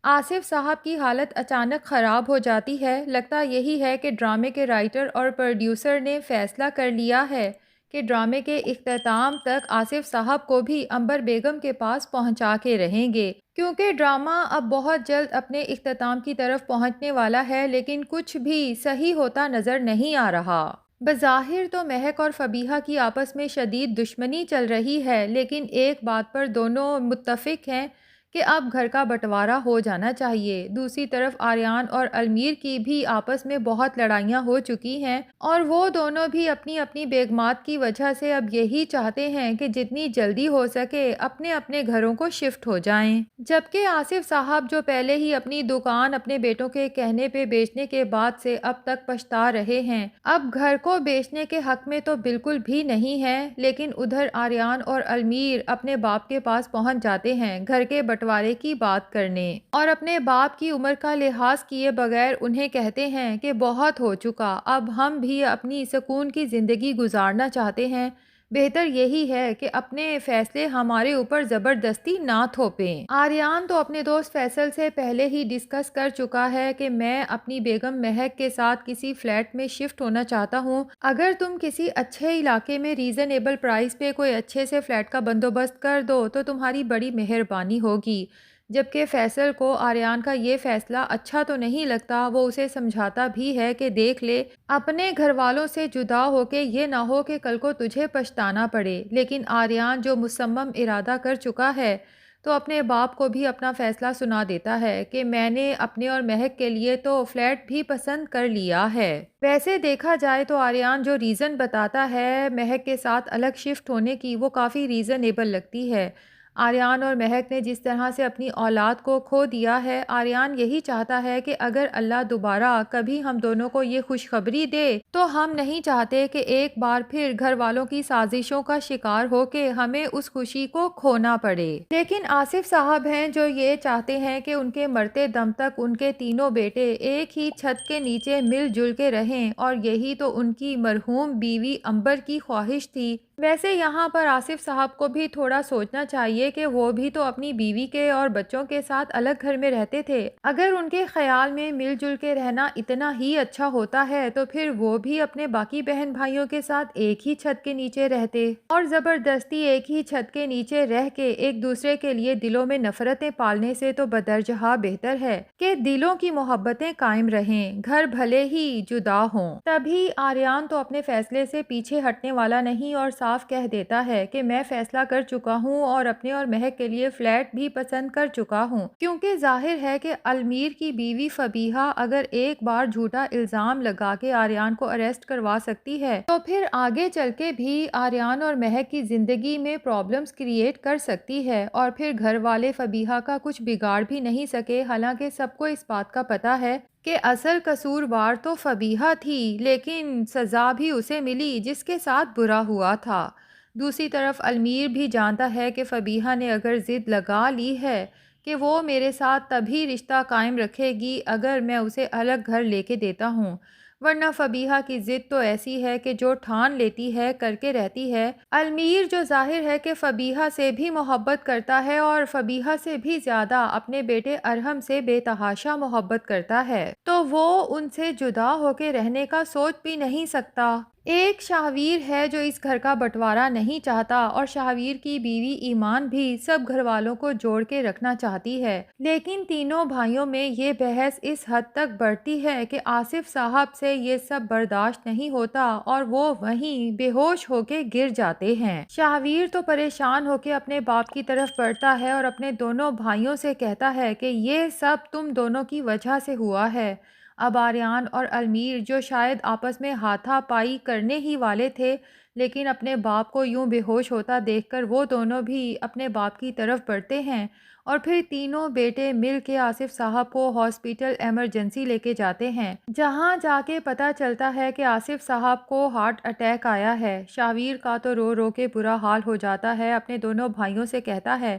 آصف صاحب کی حالت اچانک خراب ہو جاتی ہے۔ لگتا یہی ہے کہ ڈرامے کے رائٹر اور پروڈیوسر نے فیصلہ کر لیا ہے کہ ڈرامے کے اختتام تک آصف صاحب کو بھی عنبر بیگم کے پاس پہنچا کے رہیں گے، کیونکہ ڈرامہ اب بہت جلد اپنے اختتام کی طرف پہنچنے والا ہے، لیکن کچھ بھی صحیح ہوتا نظر نہیں آ رہا۔ بظاہر تو مہک اور فبیہہ کی آپس میں شدید دشمنی چل رہی ہے، لیکن ایک بات پر دونوں متفق ہیں کہ اب گھر کا بٹوارا ہو جانا چاہیے۔ دوسری طرف آریان اور المیر کی بھی آپس میں بہت لڑائیاں ہو چکی ہیں، اور وہ دونوں بھی اپنی اپنی بیگمات کی وجہ سے اب یہی چاہتے ہیں کہ جتنی جلدی ہو سکے اپنے اپنے گھروں کو شفٹ ہو جائیں۔ جبکہ آصف صاحب جو پہلے ہی اپنی دکان اپنے بیٹوں کے کہنے پہ بیچنے کے بعد سے اب تک پچھتا رہے ہیں، اب گھر کو بیچنے کے حق میں تو بالکل بھی نہیں ہے، لیکن ادھر آریان اور المیر اپنے باپ کے پاس پہنچ جاتے ہیں گھر کے بٹوارے کی بات کرنے، اور اپنے باپ کی عمر کا لحاظ کیے بغیر انہیں کہتے ہیں کہ بہت ہو چکا، اب ہم بھی اپنی سکون کی زندگی گزارنا چاہتے ہیں، بہتر یہی ہے کہ اپنے فیصلے ہمارے اوپر زبردستی نہ تھوپیں۔ آریان تو اپنے دوست فیصل سے پہلے ہی ڈسکس کر چکا ہے کہ میں اپنی بیگم مہک کے ساتھ کسی فلیٹ میں شفٹ ہونا چاہتا ہوں، اگر تم کسی اچھے علاقے میں ریزنیبل پرائس پہ کوئی اچھے سے فلیٹ کا بندوبست کر دو تو تمہاری بڑی مہربانی ہوگی۔ جبکہ فیصل کو آریان کا یہ فیصلہ اچھا تو نہیں لگتا، وہ اسے سمجھاتا بھی ہے کہ دیکھ لے، اپنے گھر والوں سے جدا ہو کے یہ نہ ہو کہ کل کو تجھے پچھتانا پڑے، لیکن آریان جو مصمم ارادہ کر چکا ہے تو اپنے باپ کو بھی اپنا فیصلہ سنا دیتا ہے کہ میں نے اپنے اور مہک کے لیے تو فلیٹ بھی پسند کر لیا ہے۔ ویسے دیکھا جائے تو آریان جو ریزن بتاتا ہے مہک کے ساتھ الگ شفٹ ہونے کی، وہ کافی ریزنیبل لگتی ہے۔ آریان اور مہک نے جس طرح سے اپنی اولاد کو کھو دیا ہے، آریان یہی چاہتا ہے کہ اگر اللہ دوبارہ کبھی ہم دونوں کو یہ خوشخبری دے تو ہم نہیں چاہتے کہ ایک بار پھر گھر والوں کی سازشوں کا شکار ہو کے ہمیں اس خوشی کو کھونا پڑے۔ لیکن آصف صاحب ہیں جو یہ چاہتے ہیں کہ ان کے مرتے دم تک ان کے تینوں بیٹے ایک ہی چھت کے نیچے مل جل کے رہیں، اور یہی تو ان کی مرحوم بیوی عنبر کی خواہش تھی۔ ویسے یہاں پر آصف صاحب کو بھی تھوڑا سوچنا چاہیے کہ وہ بھی تو اپنی بیوی کے اور بچوں کے ساتھ الگ گھر میں رہتے تھے۔ اگر ان کے خیال میں مل جل کے رہنا اتنا ہی اچھا ہوتا ہے تو پھر وہ بھی اپنے باقی بہن بھائیوں کے ساتھ ایک ہی چھت کے نیچے رہتے، اور زبردستی ایک ہی چھت کے نیچے رہ کے ایک دوسرے کے لیے دلوں میں نفرتیں پالنے سے تو بدرجہ بہتر ہے کہ دلوں کی محبتیں قائم رہیں، گھر بھلے ہی جدا ہوں۔ تبھی آریان تو اپنے فیصلے سے پیچھے ہٹنے والا نہیں اور صاف کہہ دیتا ہے کہ میں فیصلہ کر چکا ہوں اور اپنے اور مہک کے لیے فلیٹ بھی پسند کر چکا ہوں، کیونکہ ظاہر ہے کہ المیر کی بیوی فبیہہ اگر ایک بار جھوٹا الزام لگا کے آریان کو اریسٹ کروا سکتی ہے تو پھر آگے چل کے بھی آریان اور مہک کی زندگی میں پرابلمز کریٹ کر سکتی ہے، اور پھر گھر والے فبیہہ کا کچھ بگاڑ بھی نہیں سکے۔ حالانکہ سب کو اس بات کا پتہ ہے کہ اصل قصوروار تو فبیہہ تھی، لیکن سزا بھی اسے ملی جس کے ساتھ برا ہوا تھا۔ دوسری طرف المیر بھی جانتا ہے کہ فبیہہ نے اگر ضد لگا لی ہے کہ وہ میرے ساتھ تبھی رشتہ قائم رکھے گی اگر میں اسے الگ گھر لے کے دیتا ہوں، ورنہ فبیہہ کی ضد تو ایسی ہے کہ جو ٹھان لیتی ہے کر کے رہتی ہے۔ المیر جو ظاہر ہے کہ فبیہہ سے بھی محبت کرتا ہے اور فبیہہ سے بھی زیادہ اپنے بیٹے ارحم سے بے تحاشا محبت کرتا ہے، تو وہ ان سے جدا ہو کے رہنے کا سوچ بھی نہیں سکتا۔ ایک شاہویر ہے جو اس گھر کا بٹوارا نہیں چاہتا، اور شاہویر کی بیوی ایمان بھی سب گھر والوں کو جوڑ کے رکھنا چاہتی ہے، لیکن تینوں بھائیوں میں یہ بحث اس حد تک بڑھتی ہے کہ آصف صاحب سے یہ سب برداشت نہیں ہوتا اور وہ وہیں بے ہوش ہو کے گر جاتے ہیں۔ شاہویر تو پریشان ہو کے اپنے باپ کی طرف بڑھتا ہے اور اپنے دونوں بھائیوں سے کہتا ہے کہ یہ سب تم دونوں کی وجہ سے ہوا ہے۔ اب آریان اور المیر جو شاید آپس میں ہاتھا پائی کرنے ہی والے تھے، لیکن اپنے باپ کو یوں بے ہوش ہوتا دیکھ کر وہ دونوں بھی اپنے باپ کی طرف بڑھتے ہیں، اور پھر تینوں بیٹے مل کے آصف صاحب کو ہاسپٹل ایمرجنسی لے کے جاتے ہیں، جہاں جا کے پتہ چلتا ہے کہ آصف صاحب کو ہارٹ اٹیک آیا ہے۔ شاہویر کا تو رو رو کے برا حال ہو جاتا ہے، اپنے دونوں بھائیوں سے کہتا ہے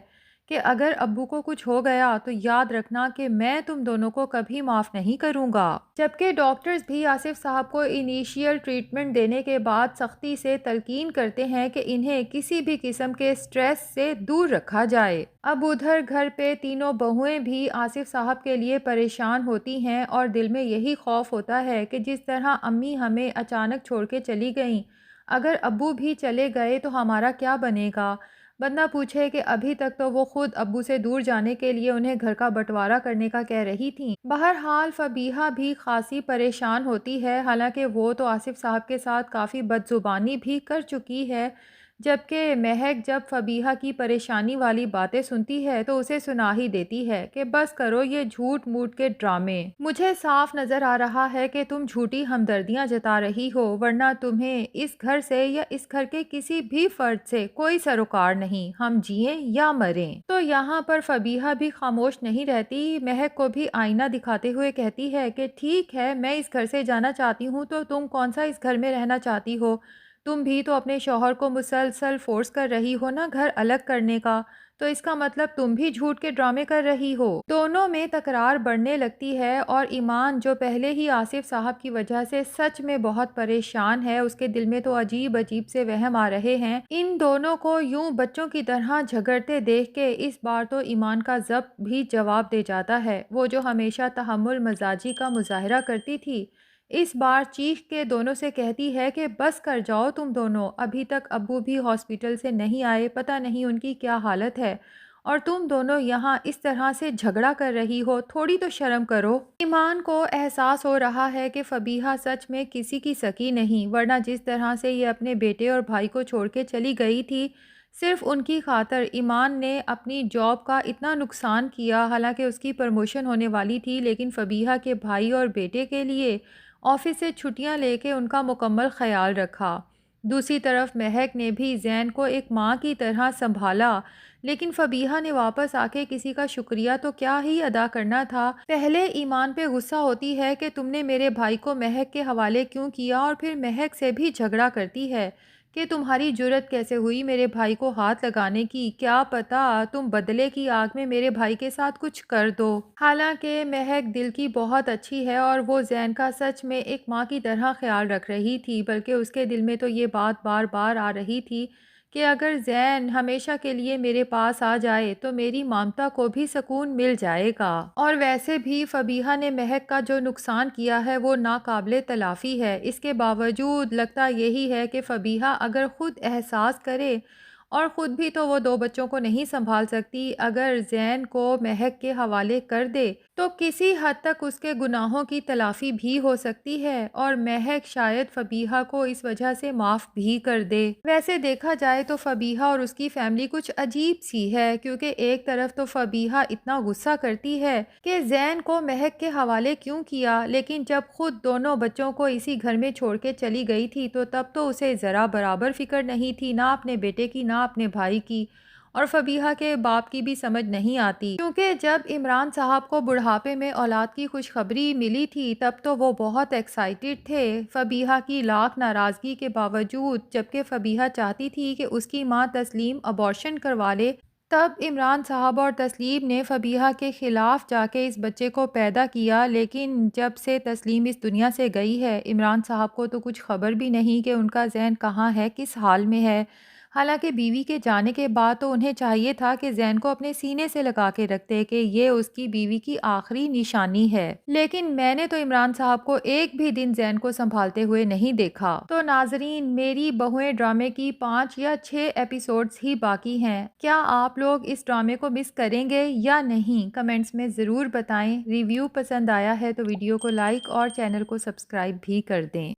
کہ اگر ابو کو کچھ ہو گیا تو یاد رکھنا کہ میں تم دونوں کو کبھی معاف نہیں کروں گا۔ جبکہ ڈاکٹرز بھی آصف صاحب کو انیشیل ٹریٹمنٹ دینے کے بعد سختی سے تلقین کرتے ہیں کہ انہیں کسی بھی قسم کے سٹریس سے دور رکھا جائے۔ اب ادھر گھر پہ تینوں بہویں بھی آصف صاحب کے لیے پریشان ہوتی ہیں اور دل میں یہی خوف ہوتا ہے کہ جس طرح امی ہمیں اچانک چھوڑ کے چلی گئیں، اگر ابو بھی چلے گئے تو ہمارا کیا بنے گا؟ بندہ پوچھے کہ ابھی تک تو وہ خود ابو سے دور جانے کے لیے انہیں گھر کا بٹوارا کرنے کا کہہ رہی تھیں۔ بہرحال فبیہہ بھی خاصی پریشان ہوتی ہے، حالانکہ وہ تو آصف صاحب کے ساتھ کافی بدزبانی بھی کر چکی ہے۔ جبکہ مہک جب فبیہہ کی پریشانی والی باتیں سنتی ہے تو اسے سنا ہی دیتی ہے کہ بس کرو یہ جھوٹ موٹ کے ڈرامے، مجھے صاف نظر آ رہا ہے کہ تم جھوٹی ہمدردیاں جتا رہی ہو، ورنہ تمہیں اس گھر سے یا اس گھر کے کسی بھی فرد سے کوئی سروکار نہیں، ہم جئیں یا مریں۔ تو یہاں پر فبیہہ بھی خاموش نہیں رہتی، مہک کو بھی آئینہ دکھاتے ہوئے کہتی ہے کہ ٹھیک ہے میں اس گھر سے جانا چاہتی ہوں تو تم کون سا اس گھر میں رہنا چاہتی ہو؟ تم بھی تو اپنے شوہر کو مسلسل فورس کر رہی ہو نا گھر الگ کرنے کا، تو اس کا مطلب تم بھی جھوٹ کے ڈرامے کر رہی ہو۔ دونوں میں تکرار بڑھنے لگتی ہے اور ایمان جو پہلے ہی آصف صاحب کی وجہ سے سچ میں بہت پریشان ہے، اس کے دل میں تو عجیب عجیب سے وہم آ رہے ہیں۔ ان دونوں کو یوں بچوں کی طرح جھگڑتے دیکھ کے اس بار تو ایمان کا ضبط بھی جواب دے جاتا ہے، وہ جو ہمیشہ تحمل مزاجی کا مظاہرہ کرتی تھی، اس بار چیخ کے دونوں سے کہتی ہے کہ بس کر جاؤ تم دونوں، ابھی تک ابو بھی ہاسپٹل سے نہیں آئے، پتہ نہیں ان کی کیا حالت ہے، اور تم دونوں یہاں اس طرح سے جھگڑا کر رہی ہو، تھوڑی تو شرم کرو۔ ایمان کو احساس ہو رہا ہے کہ فبیہہ سچ میں کسی کی سکی نہیں، ورنہ جس طرح سے یہ اپنے بیٹے اور بھائی کو چھوڑ کے چلی گئی تھی، صرف ان کی خاطر ایمان نے اپنی جاب کا اتنا نقصان کیا، حالانکہ اس کی پروموشن ہونے والی تھی، لیکن فبیہہ کے بھائی اور بیٹے کے لیے آفس سے چھٹیاں لے کے ان کا مکمل خیال رکھا۔ دوسری طرف مہک نے بھی زین کو ایک ماں کی طرح سنبھالا، لیکن فبیہہ نے واپس آ کے کسی کا شکریہ تو کیا ہی ادا کرنا تھا۔ پہلے ایمان پہ غصہ ہوتی ہے کہ تم نے میرے بھائی کو مہک کے حوالے کیوں کیا، اور پھر مہک سے بھی جھگڑا کرتی ہے کہ تمہاری جرأت کیسے ہوئی میرے بھائی کو ہاتھ لگانے کی، کیا پتا تم بدلے کی آگ میں میرے بھائی کے ساتھ کچھ کر دو۔ حالانکہ مہک دل کی بہت اچھی ہے اور وہ زین کا سچ میں ایک ماں کی طرح خیال رکھ رہی تھی، بلکہ اس کے دل میں تو یہ بات بار بار آ رہی تھی کہ اگر زین ہمیشہ کے لیے میرے پاس آ جائے تو میری مامتا کو بھی سکون مل جائے گا۔ اور ویسے بھی فبیہہ نے مہک کا جو نقصان کیا ہے وہ ناقابل تلافی ہے، اس کے باوجود لگتا یہی ہے کہ فبیہہ اگر خود احساس کرے، اور خود بھی تو وہ دو بچوں کو نہیں سنبھال سکتی، اگر زین کو مہک کے حوالے کر دے تو کسی حد تک اس کے گناہوں کی تلافی بھی ہو سکتی ہے، اور مہک شاید فبیہہ کو اس وجہ سے معاف بھی کر دے۔ ویسے دیکھا جائے تو فبیہہ اور اس کی فیملی کچھ عجیب سی ہے، کیونکہ ایک طرف تو فبیہہ اتنا غصہ کرتی ہے کہ زین کو مہک کے حوالے کیوں کیا، لیکن جب خود دونوں بچوں کو اسی گھر میں چھوڑ کے چلی گئی تھی تو تب تو اسے ذرا برابر فکر نہیں تھی، نہ اپنے بیٹے کی نہ اپنے بھائی کی، اور فبیہہ کے باپ کی بھی سمجھ نہیں آتی، کیونکہ جب عمران صاحب کو بڑھاپے میں اولاد کی خوشخبری ملی تھی تب تو وہ بہت ایکسائٹڈ تھے، فبیہہ کی لاکھ ناراضگی کے باوجود، جبکہ فبیہہ چاہتی تھی کہ اس کی ماں تسلیم ابارشن کروا لے، تب عمران صاحب اور تسلیم نے فبیہہ کے خلاف جا کے اس بچے کو پیدا کیا، لیکن جب سے تسلیم اس دنیا سے گئی ہے عمران صاحب کو تو کچھ خبر بھی نہیں کہ ان کا زین کہاں ہے، کس حال میں ہے۔ حالانکہ بیوی کے جانے کے بعد تو انہیں چاہیے تھا کہ زین کو اپنے سینے سے لگا کے رکھتے کہ یہ اس کی بیوی کی آخری نشانی ہے، لیکن میں نے تو عمران صاحب کو ایک بھی دن زین کو سنبھالتے ہوئے نہیں دیکھا۔ تو ناظرین، میری بہویں ڈرامے کی 5 یا 6 ایپیسوڈز ہی باقی ہیں، کیا آپ لوگ اس ڈرامے کو مس کریں گے یا نہیں؟ کمنٹس میں ضرور بتائیں۔ ریویو پسند آیا ہے تو ویڈیو کو لائک اور چینل کو سبسکرائب بھی کر دیں۔